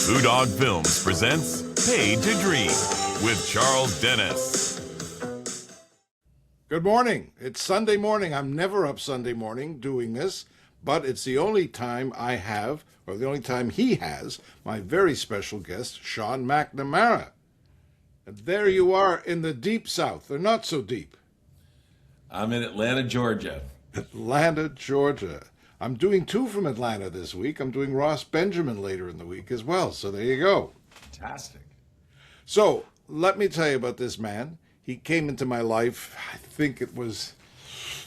Dog Films presents Paid to Dream with Charles Dennis. Good morning. It's Sunday morning. I'm never up Sunday morning doing this, but it's the only time I have, or the only time he has, my very special guest, Sean McNamara. And there you are in the deep South, or not so deep. I'm in Atlanta, Georgia. Atlanta, Georgia. I'm doing two from Atlanta this week. I'm doing Ross Benjamin later in the week as well. So there you go. Fantastic. So let me tell you about this man. He came into my life, I think it was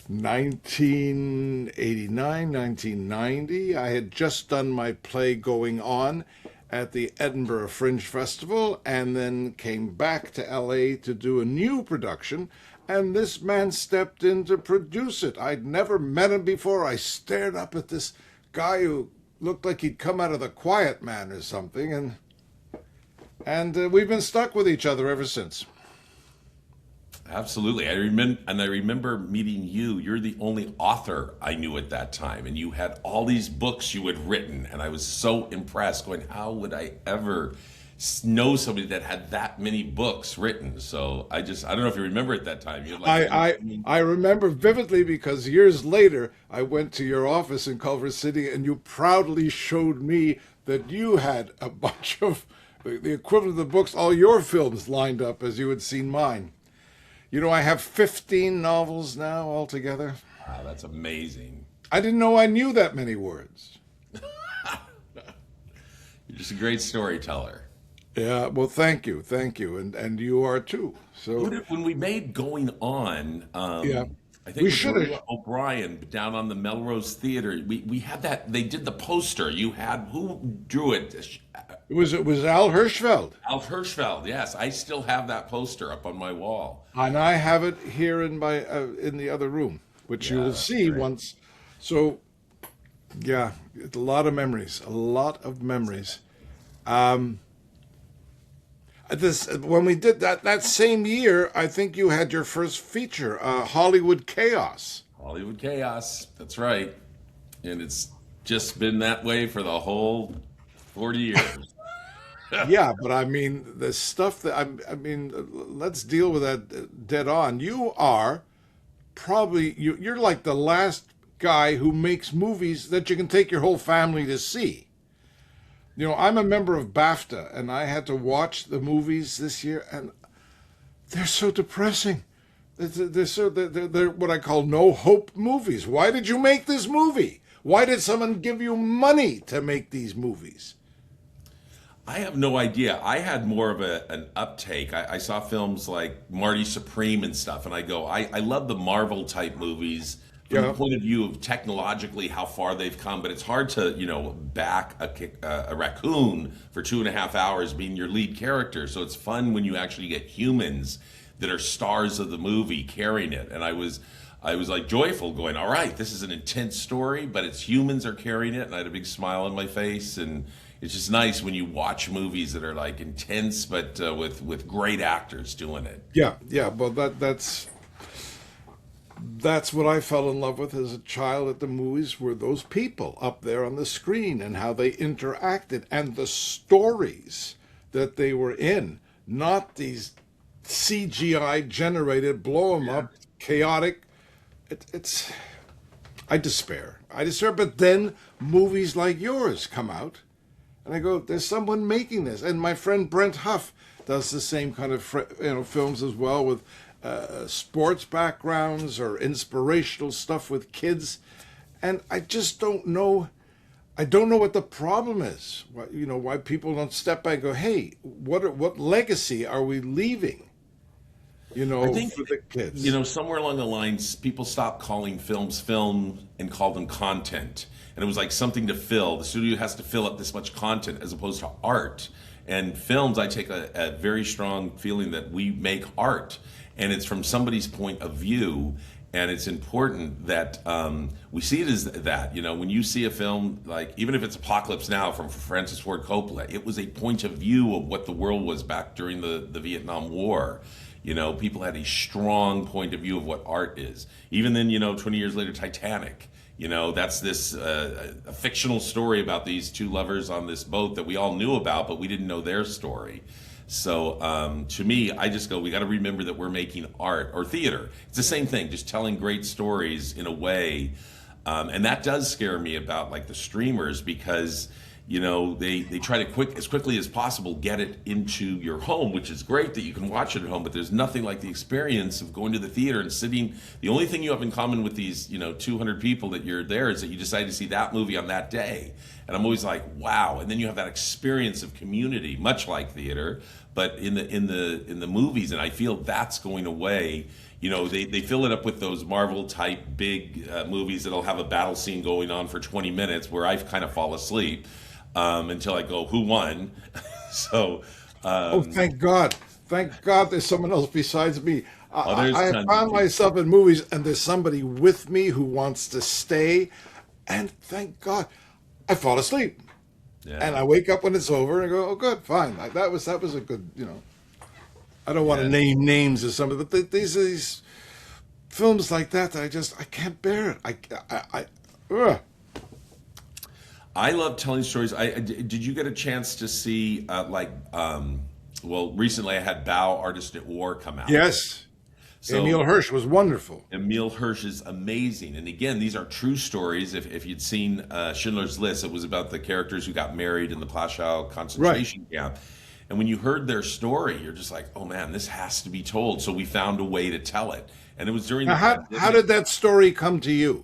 1989, 1990. I had just done my play Going On at the Edinburgh Fringe Festival and then came back to LA to do a new production. And this man stepped in to produce it. I'd never met him before. I stared up at this guy who looked like he'd come out of The Quiet Man or something, and we've been stuck with each other ever since. Absolutely. I remember meeting you. You're the only author I knew at that time, and you had all these books you had written, and I was so impressed, going, how would I ever know somebody that had that many books written? So I don't know if you remember at that time. I remember vividly because years later I went to your office in Culver City and you proudly showed me that you had a bunch of the equivalent of the books, all your films lined up as you had seen mine. You know, I have 15 novels now altogether. Wow, that's amazing. I didn't know I knew that many words. You're just a great storyteller. Yeah, well, thank you, and you are too. So when we made Going On, yeah, I think we should have. O'Brien down on the Melrose Theater. We had that. They did the poster. You had, who drew it? It was Al Hirschfeld. Al Hirschfeld. Yes, I still have that poster up on my wall, and I have it here in my in the other room, which you will see great. Once. So, yeah, it's a lot of memories. When we did that same year, I think you had your first feature, Hollywood Chaos. Hollywood Chaos, that's right. And it's just been that way for the whole 40 years. Yeah, but I mean, the stuff that, let's deal with that dead on. You are probably, you're like the last guy who makes movies that you can take your whole family to see. You know, I'm a member of BAFTA, and I had to watch the movies this year, and they're so depressing. They're what I call no-hope movies. Why did you make this movie? Why did someone give you money to make these movies? I have no idea. I had more of an uptake. I saw films like Marty Supreme and stuff, and I go, I love the Marvel-type movies, from the point of view of technologically how far they've come, but it's hard to, back a raccoon for 2.5 hours being your lead character. So it's fun when you actually get humans that are stars of the movie carrying it. And I was like joyful, going, all right, this is an intense story, but it's humans are carrying it. And I had a big smile on my face. And it's just nice when you watch movies that are like intense, but with great actors doing it. Yeah. Well, that's what I fell in love with as a child at the movies, were those people up there on the screen and how they interacted and the stories that they were in, not these CGI generated, blow them up, chaotic. I despair. But then movies like yours come out and I go, there's someone making this. And my friend Brent Huff does the same kind of films as well, with sports backgrounds or inspirational stuff with kids, and I just don't know. I don't know what the problem is. Why people don't step back and go, "Hey, what legacy are we leaving?" I think, for the kids. Somewhere along the lines, people stopped calling films film and called them content, and it was like something to fill. The studio has to fill up this much content as opposed to art. And films, I take a very strong feeling that we make art. And it's from somebody's point of view, and it's important that we see it as that. When you see a film, like even if it's Apocalypse Now from Francis Ford Coppola, it was a point of view of what the world was back during the Vietnam War. People had a strong point of view of what art is. Even then, 20 years later, Titanic, That's this a fictional story about these two lovers on this boat that we all knew about, but we didn't know their story. So to me, I just go, we got to remember that we're making art or theater. It's the same thing, just telling great stories in a way. And that does scare me about like the streamers, because they try to as quickly as possible get it into your home, which is great that you can watch it at home, but there's nothing like the experience of going to the theater and sitting. The only thing you have in common with these 200 people that you're there is that you decide to see that movie on that day. And I'm always like, wow. And then you have that experience of community, much like theater, but in the movies. And I feel that's going away. They fill it up with those Marvel type big movies that'll have a battle scene going on for 20 minutes where I kind of fall asleep until I go, who won? So. Thank God. Thank God there's someone else besides me. I have tons found myself in movies and there's somebody with me who wants to stay. And thank God I fall asleep. Yeah. And I wake up when it's over and I go, oh, good, fine. That was a good, I don't want to name names or something, but these films like that I can't bear it. I love telling stories. Did you get a chance to see recently I had Bow, Artist at War come out. Yes. So, Emil Hirsch was wonderful. Emil Hirsch is amazing. And again, these are true stories. If you'd seen Schindler's List, it was about the characters who got married in the Plaszow concentration camp. And when you heard their story, you're just like, oh man, this has to be told. So we found a way to tell it. And it was during how did that story come to you?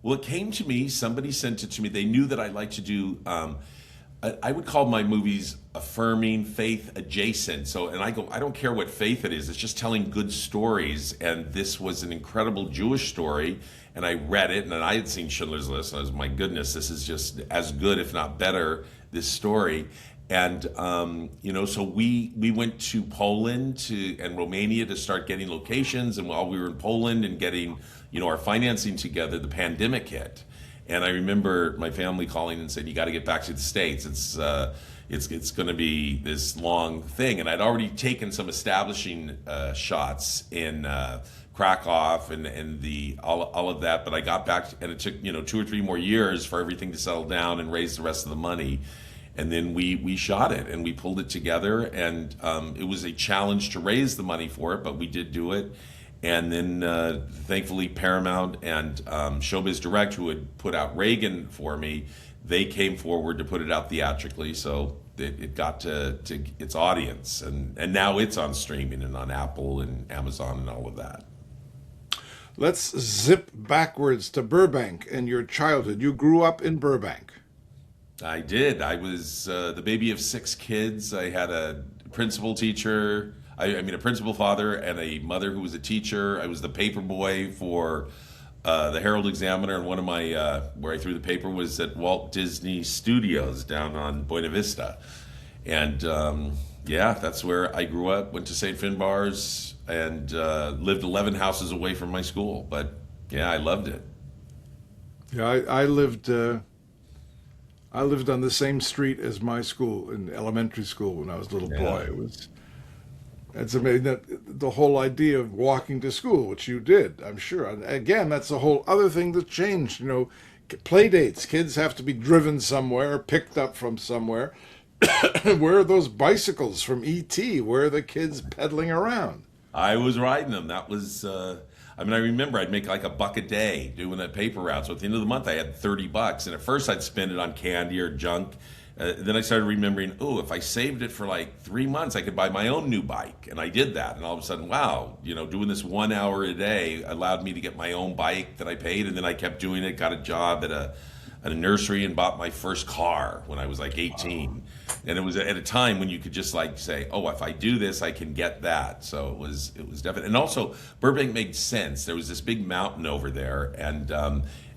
Well, it came to me. Somebody sent it to me. They knew that I like to do, I would call my movies affirming, faith adjacent. So, and I go, I don't care what faith it is. It's just telling good stories. And this was an incredible Jewish story. And I read it, and then I had seen Schindler's List. And I was, my goodness, this is just as good, if not better, this story. And, so we went to Poland and Romania to start getting locations. And while we were in Poland and getting, our financing together, the pandemic hit. And I remember my family calling and saying, you got to get back to the States. It's going to be this long thing. And I'd already taken some establishing shots in Krakow and all of that. But I got back, and it took 2 or 3 more years for everything to settle down and raise the rest of the money. And then we shot it and we pulled it together. And it was a challenge to raise the money for it, but we did do it. And then thankfully Paramount and Showbiz Direct, who had put out Reagan for me, they came forward to put it out theatrically. So it got to its audience. And now it's on streaming and on Apple and Amazon and all of that. Let's zip backwards to Burbank and your childhood. You grew up in Burbank. I did. I was the baby of 6 kids. I had a principal teacher, a principal father, and a mother who was a teacher. I was the paper boy for the Herald Examiner, and one of my where I threw the paper was at Walt Disney Studios down on Buena Vista. And that's where I grew up. Went to St. Finbar's and lived 11 houses away from my school. But yeah, I loved it. Yeah, I lived on the same street as my school in elementary school when I was a little boy. It's amazing that the whole idea of walking to school, which you did, I'm sure. And again, that's a whole other thing that changed. Play dates. Kids have to be driven somewhere, picked up from somewhere. Where are those bicycles from E.T.? Where are the kids pedaling around? I was riding them. That was. I remember I'd make like $1 a day doing that paper route. So at the end of the month, I had $30. And at first I'd spend it on candy or junk. Then I started remembering, if I saved it for like 3 months, I could buy my own new bike. And I did that. And all of a sudden, wow, doing this 1 hour a day allowed me to get my own bike that I paid. And then I kept doing it, got a job at a nursery and bought my first car when I was like 18. Wow. And it was at a time when you could just like say, if I do this, I can get that. So it was definitely. And also Burbank made sense. There was this big mountain over there, and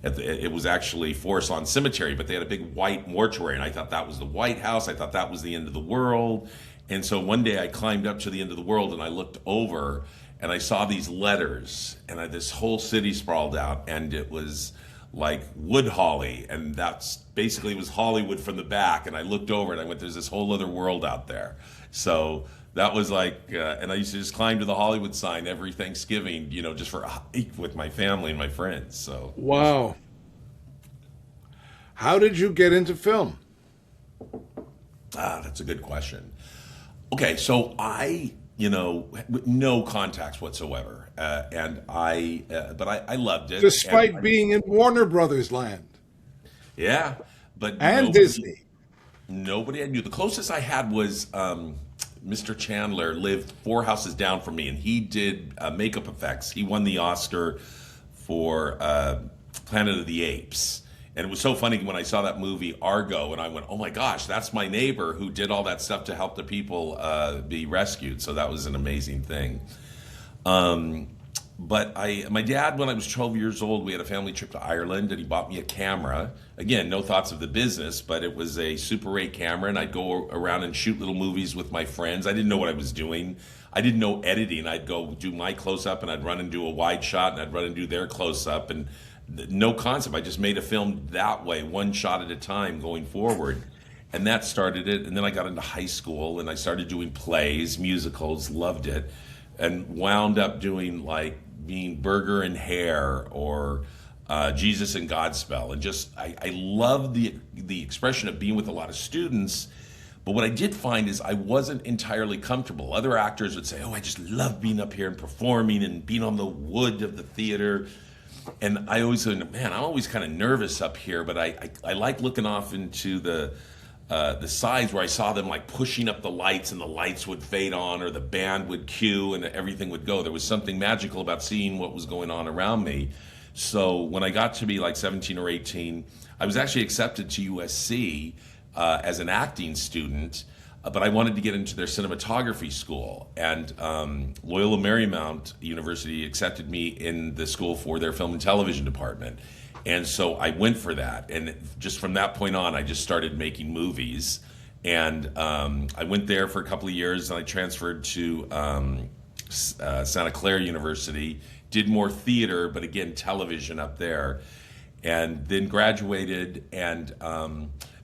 it was actually Forest Lawn Cemetery, but they had a big white mortuary, and I thought that was the White House. I thought that was the end of the world. And so one day I climbed up to the end of the world and I looked over and I saw these letters, and this whole city sprawled out, and it was like wood holly, and that's basically was Hollywood from the back. And I looked over and I went, there's this whole other world out there. So that was like, and I used to just climb to the Hollywood sign every Thanksgiving, just for a hike with my family and my friends. So wow. How did you get into film? That's a good question. Okay, so no contacts whatsoever, but I loved it. Despite being in Warner Brothers land. Yeah, but And Disney. Nobody I knew. The closest I had was Mr. Chandler lived 4 houses down from me, and he did makeup effects. He won the Oscar for Planet of the Apes. And it was so funny when I saw that movie Argo, and I went, oh my gosh, that's my neighbor who did all that stuff to help the people be rescued. So that was an amazing thing. But my dad, when I was 12 years old, we had a family trip to Ireland, and he bought me a camera. Again, no thoughts of the business, but it was a Super 8 camera, and I'd go around and shoot little movies with my friends. I didn't know what I was doing. I didn't know editing. I'd go do my close-up, and I'd run and do a wide shot, and I'd run and do their close-up, and no concept. I just made a film that way, one shot at a time going forward. And that started it. And then I got into high school, and I started doing plays, musicals, loved it, and wound up doing being Burger and Hare or Jesus and Godspell. And just, I love the expression of being with a lot of students. But what I did find is I wasn't entirely comfortable. Other actors would say, oh, I just love being up here and performing and being on the wood of the theater. And I always said, man, I'm always kind of nervous up here, but I like looking off into the sides where I saw them pushing up the lights, and the lights would fade on, or the band would cue and everything would go. There was something magical about seeing what was going on around me. So when I got to be 17 or 18, I was actually accepted to USC as an acting student, but I wanted to get into their cinematography school. And Loyola Marymount University accepted me in the school for their film and television department. And so I went for that. And just from that point on, I just started making movies. And I went there for a couple of years, and I transferred to Santa Clara University, did more theater, but again, television up there. And then graduated, and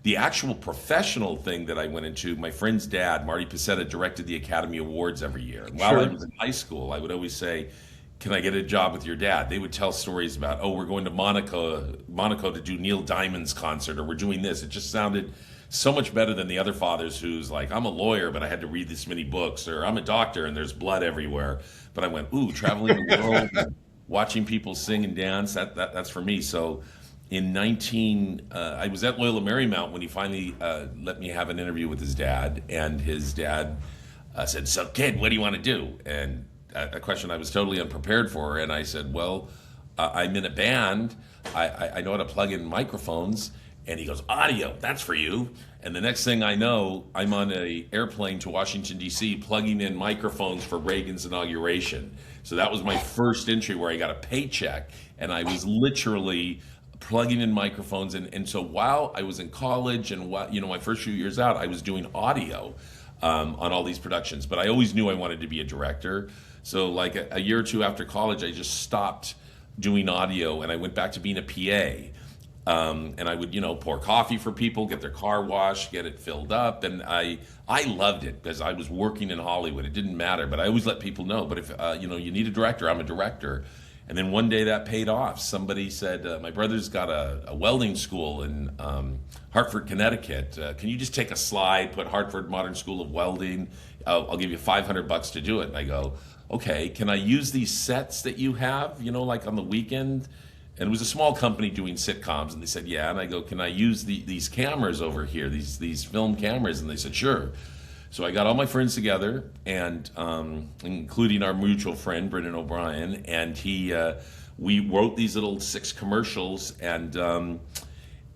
the actual professional thing that I went into, my friend's dad, Marty Pacetta, directed the Academy Awards every year. And while I was in high school, I would always say, can I get a job with your dad? They would tell stories about, oh, we're going to Monaco to do Neil Diamond's concert, or we're doing this. It just sounded so much better than the other fathers who's like, I'm a lawyer, but I had to read this many books, or I'm a doctor and there's blood everywhere. But I went, ooh, traveling the world, and watching people sing and dance, that's for me. So in I was at Loyola Marymount when he finally let me have an interview with his dad, and his dad said, so kid, what do you want to do? And a question I was totally unprepared for, and I said, well, I'm in a band, I know how to plug in microphones. And he goes, audio, that's for you. And the next thing I know, I'm on an airplane to Washington, D.C., plugging in microphones for Reagan's inauguration. So that was my first entry where I got a paycheck, and I was literally plugging in microphones. And so while I was in college and my first few years out, I was doing audio on all these productions. But I always knew I wanted to be a director. So a year or two after college, I just stopped doing audio, and I went back to being a PA. And I would, pour coffee for people, get their car washed, get it filled up. And I loved it because I was working in Hollywood. It didn't matter, but I always let people know. But if, you need a director, I'm a director. And then one day that paid off. Somebody said, my brother's got a welding school in Hartford, Connecticut. Can you just take a slide, put Hartford Modern School of Welding? I'll give you $500 to do it. And I go, okay, can I use these sets that you have, on the weekend? And it was a small company doing sitcoms, and they said, yeah. And I go, can I use these cameras over here, these film cameras? And they said, sure. So I got all my friends together, and including our mutual friend, Brendan O'Brien, and we wrote these little 6 commercials, and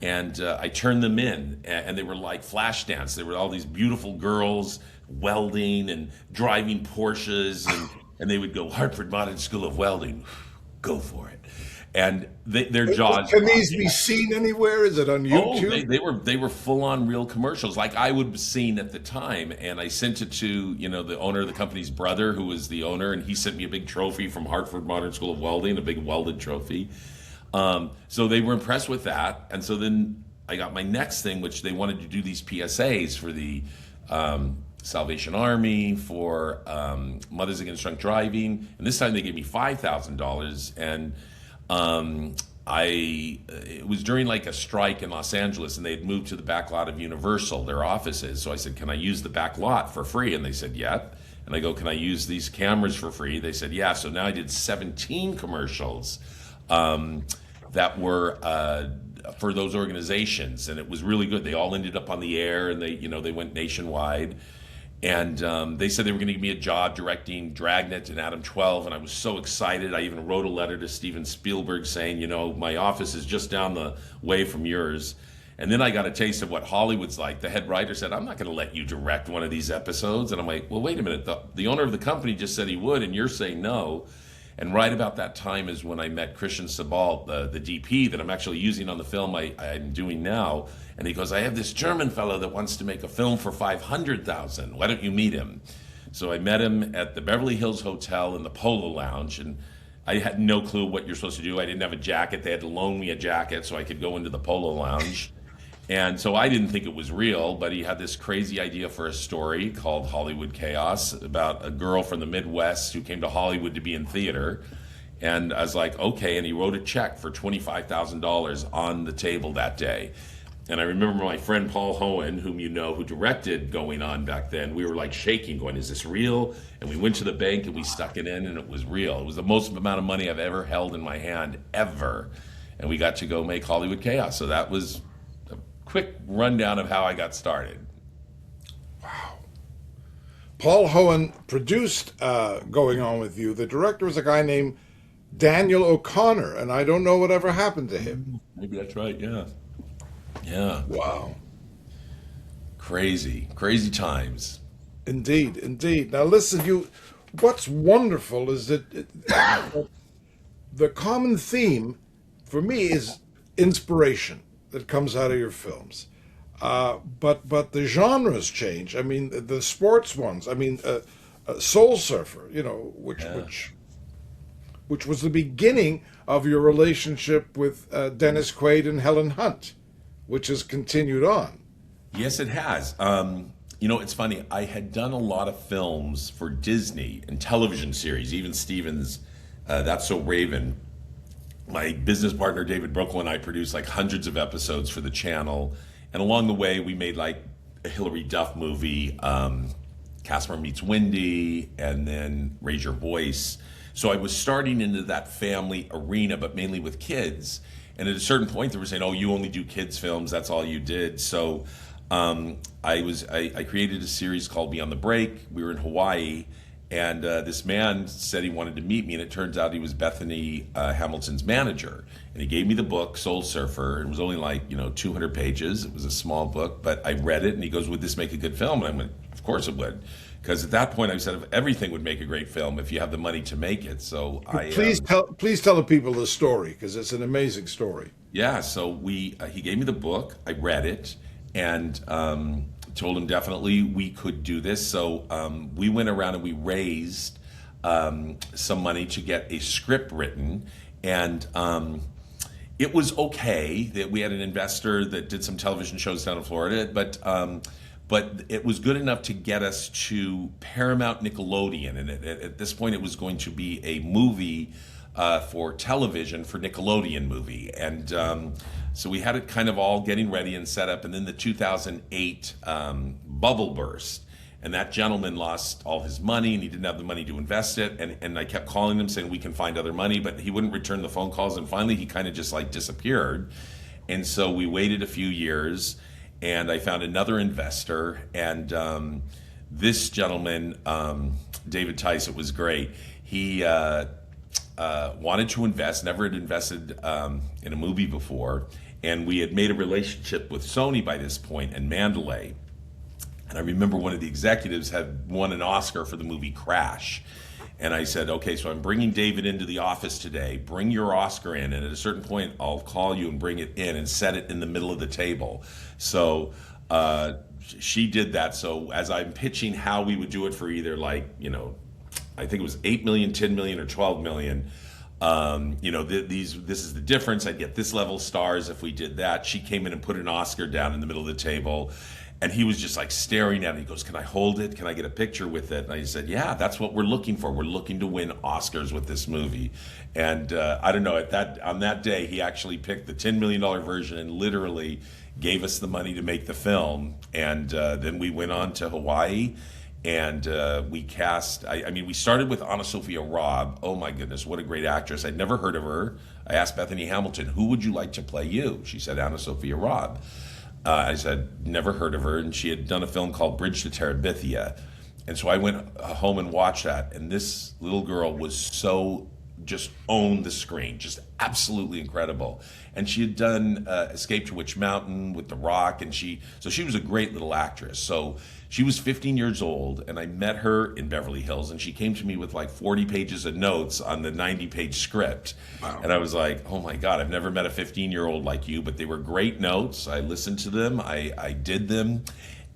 I turned them in, and they were like flash dance. There were all these beautiful girls welding and driving Porsches, and they would go, Hartford Modern School of Welding, go for it. And their jaws. Can these be seen anywhere? Is it on YouTube? Oh, they were full on real commercials, like I would have seen at the time. And I sent it to the owner of the company's brother, who was the owner, and he sent me a big trophy from Hartford Modern School of Welding, a big welded trophy. So they were impressed with that, and so then I got my next thing, which they wanted to do these PSAs for the Salvation Army, for Mothers Against Drunk Driving, and this time they gave me $5,000, and it was during like a strike in Los Angeles, and they had moved to the back lot of Universal, their offices. So I said, "Can I use the back lot for free?" And they said, "Yeah." And I go, "Can I use these cameras for free?" They said, "Yeah." So now I did 17 commercials that were for those organizations, and it was really good. They all ended up on the air, and they went nationwide. And they said they were going to give me a job directing Dragnet and Adam 12, and I was so excited. I even wrote a letter to Steven Spielberg saying, my office is just down the way from yours. And then I got a taste of what Hollywood's like. The head writer said, "I'm not going to let you direct one of these episodes." And I'm like, well, wait a minute. The owner of the company just said he would, and you're saying no. And right about that time is when I met Christian Sebald, the DP that I'm actually using on the film I'm doing now. And he goes, "I have this German fellow that wants to make a film for $500,000. Why don't you meet him?" So I met him at the Beverly Hills Hotel in the Polo Lounge, and I had no clue what you're supposed to do. I didn't have a jacket. They had to loan me a jacket so I could go into the Polo Lounge. And so I didn't think it was real, but he had this crazy idea for a story called Hollywood Chaos about a girl from the Midwest who came to Hollywood to be in theater. And I was like, okay. And he wrote a check for $25,000 on the table that day. And I remember my friend Paul Hohen, whom you know, who directed Going On back then, we were like shaking, going, "Is this real?" And we went to the bank and we stuck it in, and it was real. It was the most amount of money I've ever held in my hand, ever. And we got to go make Hollywood Chaos. So that was a quick rundown of how I got started. Wow. Paul Hohen produced Going On With You. The director was a guy named Daniel O'Connor, and I don't know whatever happened to him. Maybe that's right, yeah. Yeah. Wow. Crazy times. Indeed. Now listen, what's wonderful is that the common theme for me is inspiration that comes out of your films. But the genres change. I mean, the sports ones. I mean, Soul Surfer, which was the beginning of your relationship with Dennis Quaid and Helen Hunt, which has continued on. Yes, it has. It's funny. I had done a lot of films for Disney and television series, even Stevens' That's So Raven. My business partner, David Brookle, and I produced like hundreds of episodes for the channel. And along the way, we made like a Hilary Duff movie, Casper Meets Wendy, and then Raise Your Voice. So I was starting into that family arena, but mainly with kids. And at a certain point, they were saying, "Oh, you only do kids' films. That's all you did." So I created a series called Beyond the Break. We were in Hawaii, and this man said he wanted to meet me, and it turns out he was Bethany Hamilton's manager. And he gave me the book, Soul Surfer. It was only like 200 pages. It was a small book, but I read it, and he goes, "Would this make a good film?" And I went, "Of course it would." Because at that point, I said, everything would make a great film if you have the money to make it. So please tell the people the story, because it's an amazing story. Yeah. So he gave me the book. I read it, and told him definitely we could do this. So we went around and we raised some money to get a script written, and it was okay that we had an investor that did some television shows down in Florida, but it was good enough to get us to Paramount Nickelodeon. And at this point, it was going to be a movie for television, for Nickelodeon movie. And so we had it kind of all getting ready and set up. And then the 2008 bubble burst. And that gentleman lost all his money, and he didn't have the money to invest it. And I kept calling him saying, "We can find other money," but he wouldn't return the phone calls. And finally, he kind of just like disappeared. And so we waited a few years, and I found another investor, and this gentleman, David Tice, it was great. He wanted to invest, never had invested in a movie before, and we had made a relationship with Sony by this point and Mandalay. And I remember one of the executives had won an Oscar for the movie Crash. And I said, "Okay, so I'm bringing David into the office today. Bring your Oscar in, and at a certain point, I'll call you and bring it in and set it in the middle of the table." So she did that. So as I'm pitching how we would do it for either I think it was 8 million, 10 million, or 12 million. This is the difference. I'd get this level stars if we did that. She came in and put an Oscar down in the middle of the table. And he was just like staring at it. He goes, "Can I hold it? Can I get a picture with it?" And I said, "Yeah, that's what we're looking for. We're looking to win Oscars with this movie." And I don't know, on that day, he actually picked the $10 million version and literally gave us the money to make the film. And then we went on to Hawaii, and we cast. I mean, we started with Anna Sophia Robb. Oh my goodness, what a great actress! I'd never heard of her. I asked Bethany Hamilton, "Who would you like to play you?" She said, "Anna Sophia Robb." I said, "Never heard of her," and she had done a film called Bridge to Terabithia. And so I went home and watched that, and this little girl was so just owned the screen, just absolutely incredible. And she had done Escape to Witch Mountain with The Rock, and she was a great little actress. So she was 15 years old, and I met her in Beverly Hills, and she came to me with like 40 pages of notes on the 90-page script. Wow. And I was like, "Oh my God, I've never met a 15-year-old like you," but they were great notes. I listened to them, I did them.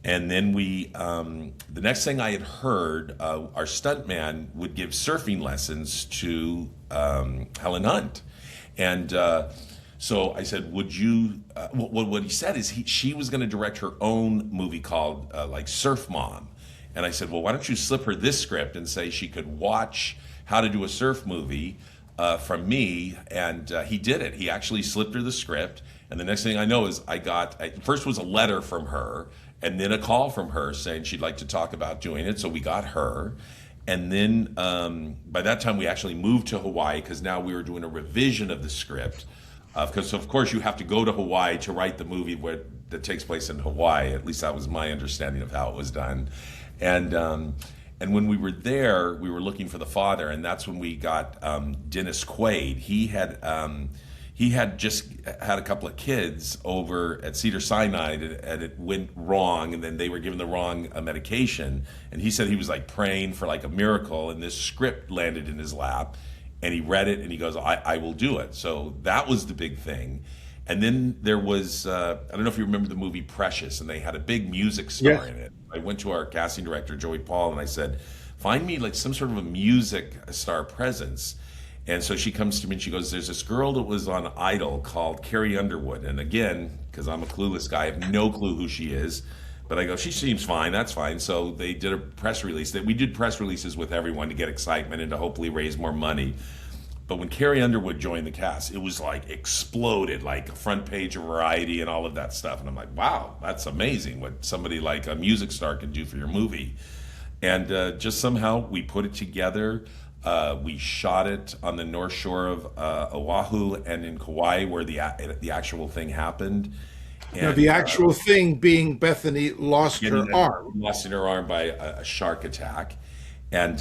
And then the next thing I had heard, our stuntman would give surfing lessons to Helen Hunt. And so I said, "Would you?" What he said is she was going to direct her own movie called like Surf Mom. And I said, "Well, why don't you slip her this script and say she could watch how to do a surf movie from me?" And he did it. He actually slipped her the script. And the next thing I know is first was a letter from her, and then a call from her saying she'd like to talk about doing it. So we got her. And then by that time, we actually moved to Hawaii because now we were doing a revision of the script. Because, of course, you have to go to Hawaii to write the movie that takes place in Hawaii. At least that was my understanding of how it was done. And when we were there, we were looking for the father, and that's when we got Dennis Quaid. He had just had a couple of kids over at Cedars-Sinai, and it went wrong, and then they were given the wrong medication. And he said he was like praying for like a miracle, and this script landed in his lap, and he read it, and he goes, I will do it. So that was the big thing. And then there was, I don't know if you remember the movie Precious, and they had a big music star in it. I went to our casting director, Joey Paul, and I said, "Find me like some sort of a music star presence." And so she comes to me and she goes, "There's this girl that was on Idol called Carrie Underwood." And again, because I'm a clueless guy, I have no clue who she is. But I go, "She seems fine, that's fine." So they did a press release. We did press releases with everyone to get excitement and to hopefully raise more money. But when Carrie Underwood joined the cast, it was like exploded, like a front page of Variety and all of that stuff. And I'm like, wow, that's amazing what somebody like a music star can do for your movie. And just somehow we put it together. We shot it on the North Shore of Oahu and in Kauai, where the actual thing happened. And, now, the actual thing being Bethany lost her arm. Lost her arm by a shark attack. And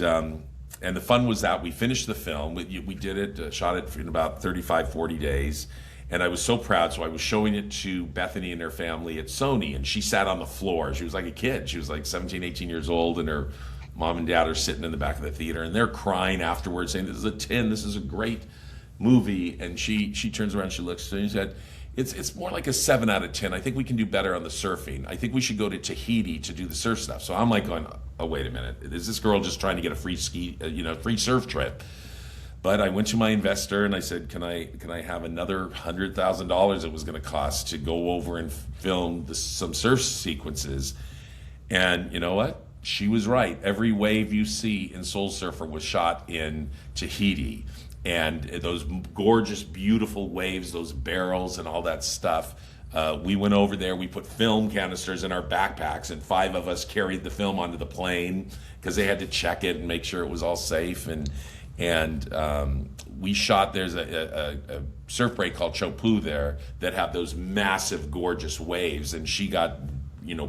the fun was that we finished the film. We did it, shot it in about 35, 40 days. And I was so proud. So I was showing it to Bethany and her family at Sony. And she sat on the floor. She was like a kid. She was like 17, 18 years old. And her mom and dad are sitting in the back of the theater. And they're crying afterwards, saying, "This is a 10. This is a great movie." And she turns around, she looks, and she said, It's more like a 7 out of 10. I think we can do better on the surfing. I think we should go to Tahiti to do the surf stuff. So I'm like going, "Oh, wait a minute. Is this girl just trying to get a free free surf trip?" But I went to my investor and I said, "Can I have another $100,000 it was going to cost to go over and film some surf sequences?" And you know what? She was right. Every wave you see in Soul Surfer was shot in Tahiti. And those gorgeous, beautiful waves, those barrels and all that stuff. We went over there, we put film canisters in our backpacks, and 5 of us carried the film onto the plane because they had to check it and make sure it was all safe. And we shot, there's a surf break called Chopu there that have those massive, gorgeous waves. And she got,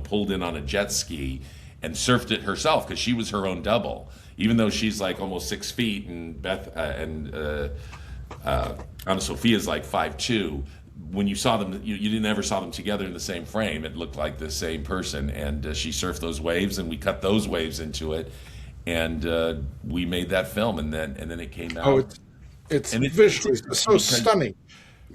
pulled in on a jet ski and surfed it herself because she was her own double. Even though she's like almost 6 feet and Anna Sophia's like 5'2", when you saw them, you never saw them together in the same frame. It looked like the same person. And she surfed those waves, and we cut those waves into it, and we made that film. And then it came out. Oh, it's visually so stunning.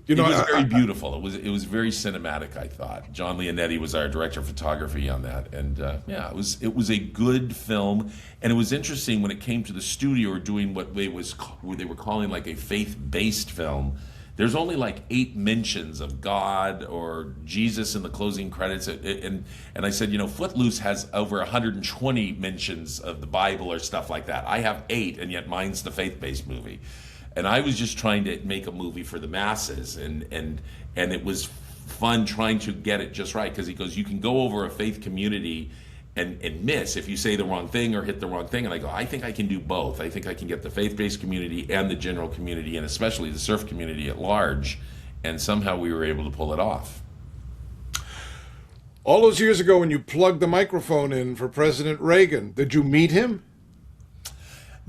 It was very beautiful. It was very cinematic, I thought. John Leonetti was our director of photography on that, and it was a good film. And it was interesting when it came to the studio or doing what they were calling like a faith-based film. there's only like 8 mentions of God or Jesus in the closing credits. And I said, Footloose has over 120 mentions of the Bible or stuff like that. I have 8, and yet mine's the faith-based movie. And I was just trying to make a movie for the masses, and it was fun trying to get it just right, because he goes, you can go over a faith community and miss if you say the wrong thing or hit the wrong thing. And I go, I think I can do both. I think I can get the faith-based community and the general community, and especially the surf community at large. And somehow we were able to pull it off. All those years ago when you plugged the microphone in for President Reagan, did you meet him?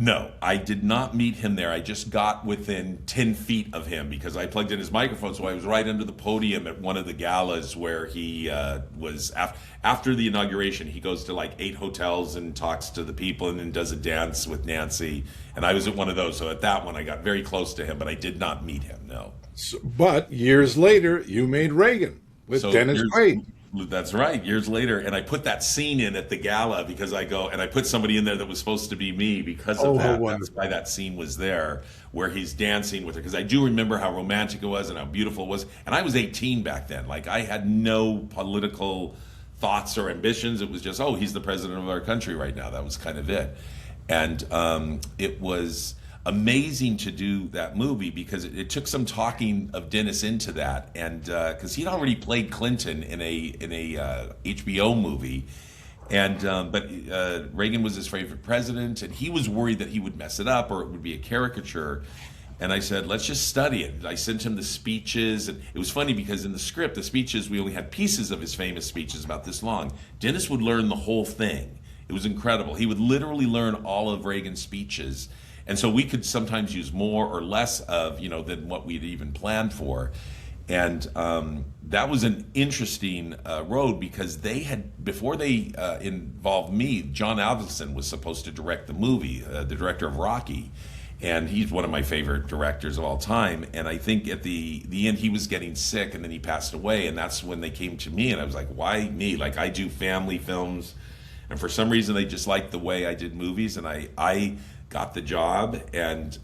No, I did not meet him there. I just got within 10 feet of him because I plugged in his microphone, so I was right under the podium at one of the galas where he was, after the inauguration, he goes to like 8 hotels and talks to the people and then does a dance with Nancy, and I was at one of those, so at that one I got very close to him, but I did not meet him, no. But years later, you made Reagan with Dennis Quaid. That's right, years later. And I put that scene in at the gala because I put somebody in there that was supposed to be me because of that. That's why that scene was there, where he's dancing with her. Because I do remember how romantic it was and how beautiful it was. And I was 18 back then. Like, I had no political thoughts or ambitions. It was just, he's the president of our country right now. That was kind of it. And it was amazing to do that movie because it took some talking of Dennis into that, and because he'd already played Clinton in a HBO movie, and but Reagan was his favorite president, and he was worried that he would mess it up or it would be a caricature. And I said, let's just study it. I sent him the speeches, and it was funny because in the script, the speeches, we only had pieces of his famous speeches about this long. Dennis would learn the whole thing. It was incredible. He would literally learn all of Reagan's speeches. And so we could sometimes use more or less of, than what we'd even planned for. And that was an interesting road because they had, before they involved me, John Avildsen was supposed to direct the movie, the director of Rocky. And he's one of my favorite directors of all time. And I think at the end, he was getting sick and then he passed away. And that's when they came to me and I was like, why me? Like, I do family films. And for some reason, they just liked the way I did movies. And I got the job and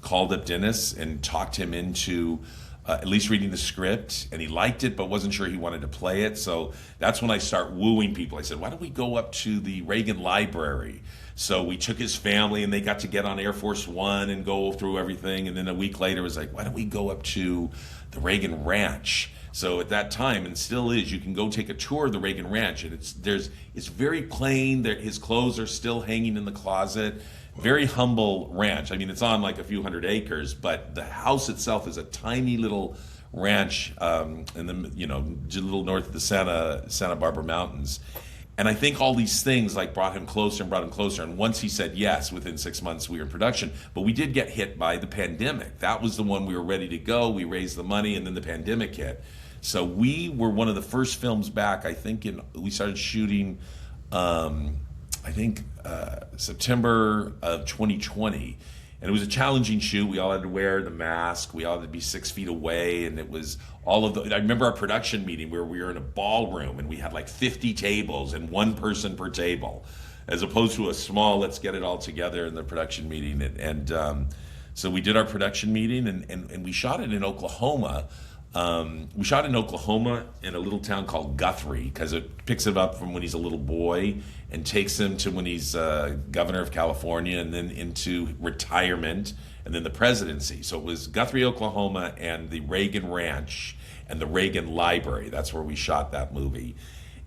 called up Dennis and talked him into at least reading the script, and he liked it but wasn't sure he wanted to play it. So that's when I start wooing people. I said, why don't we go up to the Reagan Library? So we took his family and they got to get on Air Force One and go through everything, and then a week later it was like, why don't we go up to the Reagan Ranch? So at that time, and still is, you can go take a tour of the Reagan Ranch, and it's very plain. His clothes are still hanging in the closet. Very humble ranch. I mean, it's on like a few hundred acres, but the house itself is a tiny little ranch in the just a little north of the Santa Barbara Mountains. And I think all these things like brought him closer. And once he said yes, within 6 months we were in production. But we did get hit by the pandemic. That was the one we were ready to go. We raised the money, and then the pandemic hit. So we were one of the first films back. I think we started shooting. September of 2020, and it was a challenging shoot. We all had to wear the mask. We all had to be 6 feet away, and it was all of the. I remember our production meeting where we were in a ballroom and we had like 50 tables and one person per table, as opposed to a small let's get it all together in the production meeting. And so we did our production meeting, and we shot it in Oklahoma. We shot in Oklahoma in a little town called Guthrie because it picks him up from when he's a little boy and takes him to when he's governor of California and then into retirement and then the presidency. So it was Guthrie, Oklahoma, and the Reagan Ranch and the Reagan Library. That's where we shot that movie.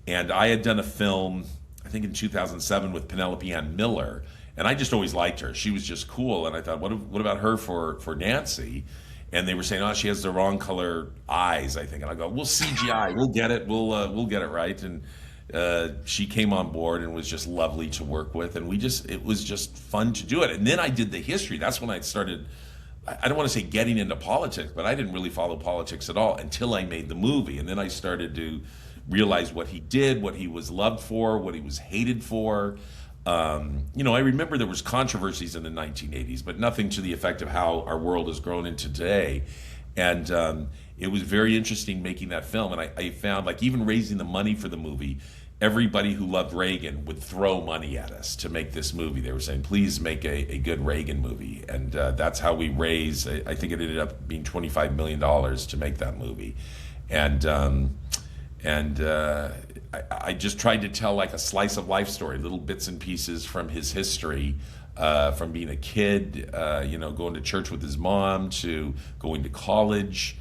And I had done a film, I think in 2007 with Penelope Ann Miller, and I just always liked her. She was just cool, and I thought, what about her for Nancy? And they were saying, she has the wrong color eyes, I think. And I go, we'll CGI, we'll get it, we'll get it right. And she came on board and was just lovely to work with. And it was just fun to do it. And then I did the history. That's when I started, I don't want to say getting into politics, but I didn't really follow politics at all until I made the movie. And then I started to realize what he did, what he was loved for, what he was hated for. I remember there was controversies in the 1980s, but nothing to the effect of how our world has grown into today. And it was very interesting making that film. And I found, like, even raising the money for the movie, everybody who loved Reagan would throw money at us to make this movie. They were saying, please make a good Reagan movie. And that's how we raised, I think it ended up being $25 million to make that movie. And I just tried to tell like a slice of life story, little bits and pieces from his history, from being a kid, going to church with his mom, to going to college,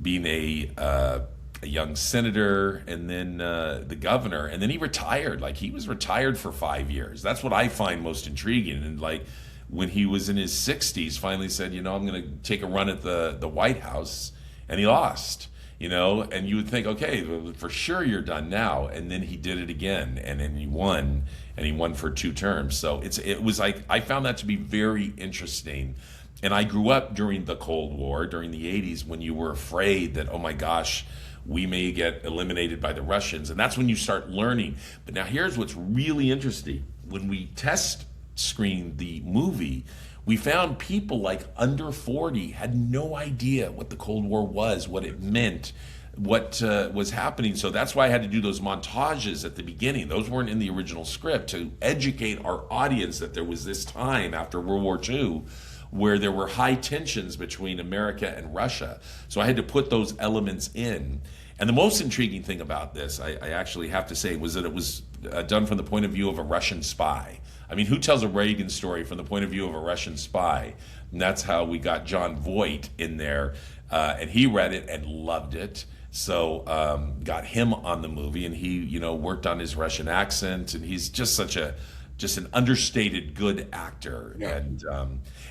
being a young senator, and then the governor, and then he retired. Like, he was retired for 5 years. That's what I find most intriguing. And like, when he was in his 60s, finally said, I'm going to take a run at the White House, and he lost. And you would think, okay, for sure you're done now. And then he did it again, and then he won, and he won for 2 terms. So it was like, I found that to be very interesting. And I grew up during the Cold War, during the 80s, when you were afraid that, oh my gosh, we may get eliminated by the Russians. And that's when you start learning. But now here's what's really interesting. When we test screened the movie, we found people like under 40 had no idea what the Cold War was, what it meant, what was happening. So that's why I had to do those montages at the beginning. Those weren't in the original script, to educate our audience that there was this time after World War II where there were high tensions between America and Russia. So I had to put those elements in. And the most intriguing thing about this, I actually have to say, was that it was done from the point of view of a Russian spy. I mean, who tells a Reagan story from the point of view of a Russian spy? And that's how we got John Voight in there, and he read it and loved it. So got him on the movie, and he, worked on his Russian accent, and he's just just an understated good actor. Yeah.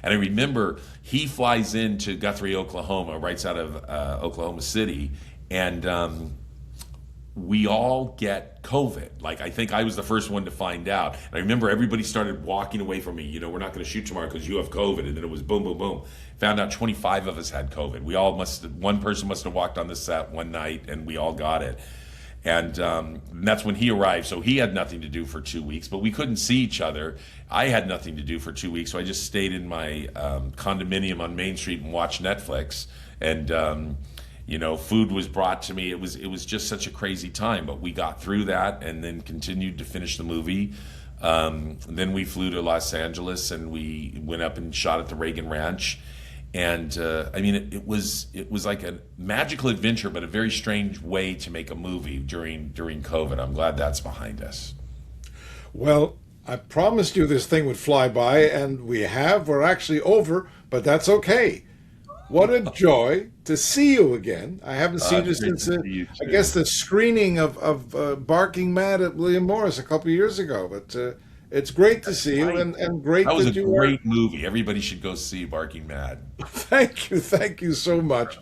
And I remember he flies into Guthrie, Oklahoma, right out of Oklahoma City, and we all get COVID. Like, I think I was the first one to find out. And I remember everybody started walking away from me. We're not going to shoot tomorrow because you have COVID. And then it was boom, boom, boom. Found out 25 of us had COVID. One person must have walked on the set one night, and we all got it. And that's when he arrived. So he had nothing to do for 2 weeks, but we couldn't see each other. I had nothing to do for 2 weeks, so I just stayed in my condominium on Main Street and watched Netflix. And food was brought to me. It was just such a crazy time, but we got through that and then continued to finish the movie. Then we flew to Los Angeles, and we went up and shot at the Reagan Ranch. And it was like a magical adventure, but a very strange way to make a movie during COVID. I'm glad that's behind us. Well, I promised you this thing would fly by, and we're actually over, but that's okay. What a joy to see you again. I haven't seen you since, I guess, the screening of Barking Mad at William Morris a couple of years ago. But it's great to see you, and great that you are. That was a great movie. Everybody should go see Barking Mad. Thank you so much.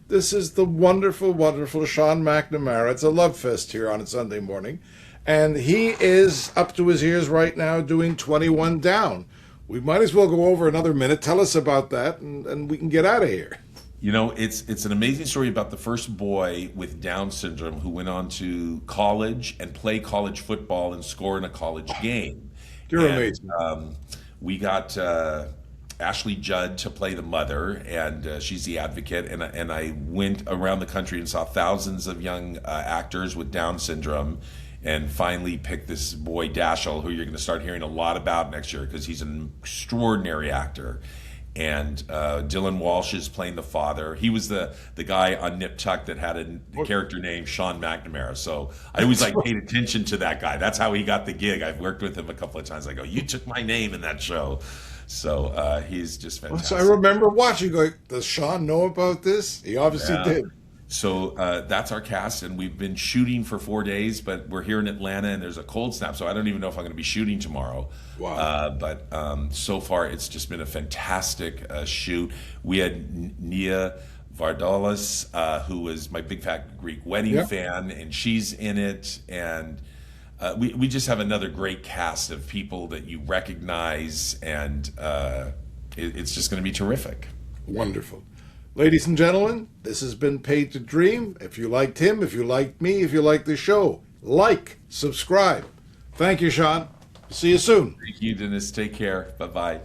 This is the wonderful, wonderful Sean McNamara. It's a love fest here on a Sunday morning, and he is up to his ears right now doing 21 Down. We might as well go over another minute. Tell us about that, and we can get out of here. It's an amazing story about the first boy with Down syndrome who went on to college and play college football and score in a college game. You're amazing. We got Ashley Judd to play the mother, and she's the advocate. And I went around the country and saw thousands of young actors with Down syndrome, and finally picked this boy, Dashel, who you're going to start hearing a lot about next year because he's an extraordinary actor. And Dylan Walsh is playing the father. He was the guy on Nip Tuck that had a character named Sean McNamara. So I always paid attention to that guy. That's how he got the gig. I've worked with him a couple of times. I go, you took my name in that show. So he's just fantastic. So I remember watching, does Sean know about this? He obviously did. So that's our cast, and we've been shooting for 4 days, but we're here in Atlanta, and there's a cold snap, so I don't even know if I'm going to be shooting tomorrow. Wow. But so far, it's just been a fantastic shoot. We had Nia Vardalos, who was my big fat Greek wedding fan, and she's in it, and we just have another great cast of people that you recognize, and it's just going to be terrific. Wonderful. Ladies and gentlemen, this has been Paid to Dream. If you liked him, if you liked me, if you liked the show, subscribe. Thank you, Sean. See you soon. Thank you, Dennis. Take care. Bye-bye.